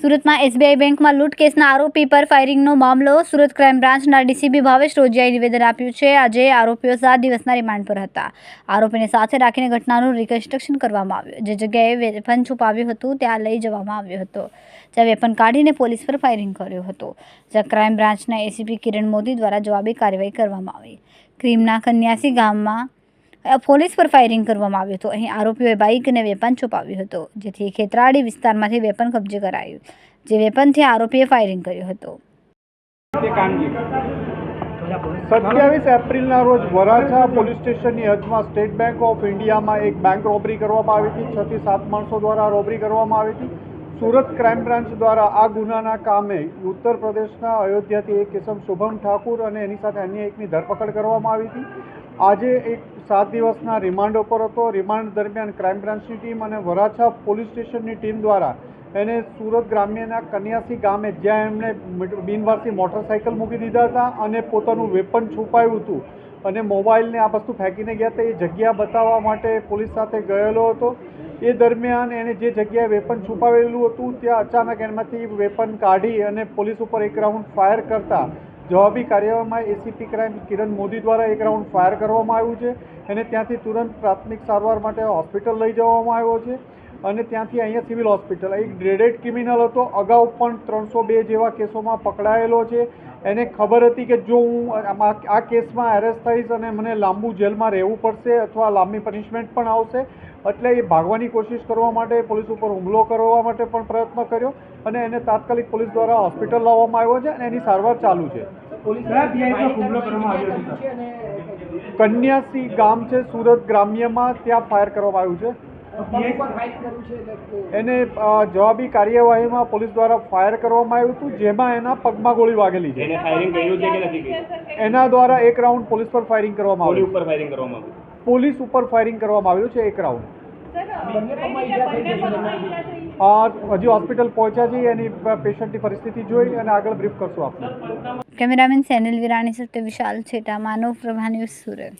સુરતમાં એસબીઆઈ બેંકમાં લૂંટ કેસના આરોપી પર ફાયરિંગનો મામલો. સુરત ક્રાઇમ બ્રાન્ચના ડીસીપી ભાવેશ રોજિયાએ નિવેદન આપ્યું છે. આજે આરોપીઓ 7 દિવસના રિમાન્ડ પર હતા. આરોપીને સાથે રાખીને ઘટનાનું રિકન્સ્ટ્રક્શન કરવામાં આવ્યું. જે જગ્યાએ વેપન છુપાવ્યું હતું ત્યાં લઈ જવામાં આવ્યો હતો, જ્યાં વેપન કાઢીને પોલીસ પર ફાયરિંગ કર્યો હતો, જ્યાં ક્રાઇમ બ્રાન્ચના એસીપી કિરણ મોદી દ્વારા જવાબી કાર્યવાહી કરવામાં આવી. ક્રીમના કન્યાસી ગામમાં પોલીસ પર ફાયરિંગ કરવામાં આવ્યું હતું. અહીં આરોપીઓએ બાઇક અને વેપન છુપાવ્યું હતું, જેથી ખેતરાડી વિસ્તારમાંથી વેપન કબજે કરાયું. જે વેપનથી આરોપીએ ફાયરિંગ કર્યું હતું. 27 એપ્રિલના રોજ વરાછા પોલીસ સ્ટેશનની હદમાં સ્ટેટ બેંક ઓફ ઇન્ડિયામાં એક બેંક રોબરી કરવામાં આવી હતી. 6 થી 7 માણસો દ્વારા રોબરી કરવામાં આવી હતી. સુરત ક્રાઇમ બ્રાન્ચ દ્વારા આ ગુનાના કામે ઉત્તર પ્રદેશના અયોધ્યાથી એક કિસમ શુભમ ઠાકુર અને એની સાથે અન્ય એકની ધરપકડ કરવામાં આવી હતી. આજે એક 7 દિવસના રિમાન્ડ ઉપર હતો. રિમાન્ડ દરમિયાન ક્રાઇમ બ્રાન્ચની ટીમ અને વરાછા પોલીસ સ્ટેશનની ટીમ દ્વારા એને સુરત ગ્રામ્યના કન્યાસી ગામે, જ્યાં એમણે બિનવારસી મોટરસાઇકલ મૂકી દીધા હતા અને પોતાનું વેપન છુપાયું હતું અને મોબાઈલને આ વસ્તુ ફેંકીને ગયા હતા, એ જગ્યા બતાવવા માટે પોલીસ સાથે ગયેલો હતો. એ દરમિયાન એણે જે જગ્યાએ વેપન છુપાવેલું હતું ત્યાં અચાનક એમાંથી વેપન કાઢી અને પોલીસ ઉપર એક રાઉન્ડ ફાયર કરતા જવાબી કાર્યવાહીમાં એસીપી ક્રાઇમ કિરણ મોદી દ્વારા એક રાઉન્ડ ફાયર કરવામાં આવ્યું છે. એને ત્યાંથી તુરંત પ્રાથમિક સારવાર માટે હોસ્પિટલ લઈ જવામાં આવ્યો છે અને ત્યાંથી અહીંયા સિવિલ હોસ્પિટલ. એક ગ્રેડેડ ક્રિમિનલ હતો, અગાઉ પણ 302 જેવા કેસોમાં પકડાયેલો છે. એને ખબર હતી કે જો હું આ કેસમાં એરેસ્ટ થઈશ અને મને લાંબુ જેલમાં રહેવું પડશે અથવા લાંબી પનિશમેન્ટ પણ આવશે, એટલે એ ભાગવાની કોશિશ કરવા માટે પોલીસ ઉપર હુમલો કરવા માટે પણ પ્રયત્ન કર્યો અને એને તાત્કાલિક પોલીસ દ્વારા હોસ્પિટલ લાવવામાં આવ્યો છે અને એની સારવાર ચાલુ છે. કન્યાસી ગામ છે સુરત ગ્રામ્યમાં, ત્યાં ફાયર કરવામાં આવ્યું છે. એને જવાબી કાર્યવાહીમાં પોલીસ દ્વારા ફાયર કરવામાં આવ્યું હતું, જેમાં એના પગમાં ગોળી વાગેલી છે. એના દ્વારા એક રાઉન્ડ પોલીસ પર ફાયરિંગ કરવામાં આવ્યું. પોલીસ ઉપર ફાયરિંગ કરવામાં આવ્યું છે એક રાઉન્ડ. હજી હોસ્પિટલ પહોંચ્યા છીએ, એની પેશન્ટની પરિસ્થિતિ જોઈ અને આગળ બ્રીફ કરશું આપને. કેમેરામેન સેનિલ વિરાણી સાથે વિશાલ છેટા, માનવ પ્રભા ન્યૂઝ સુરત.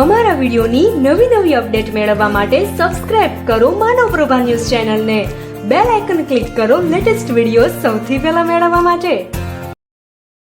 અમારા વિડીયોની નવી અપડેટ મેળવવા માટે સબસ્ક્રાઇબ કરો માનવ પ્રભા ન્યૂઝ ચેનલને. બેલ આઇકન ક્લિક કરો લેટેસ્ટ વિડીયો સૌથી પહેલા મેળવવા માટે.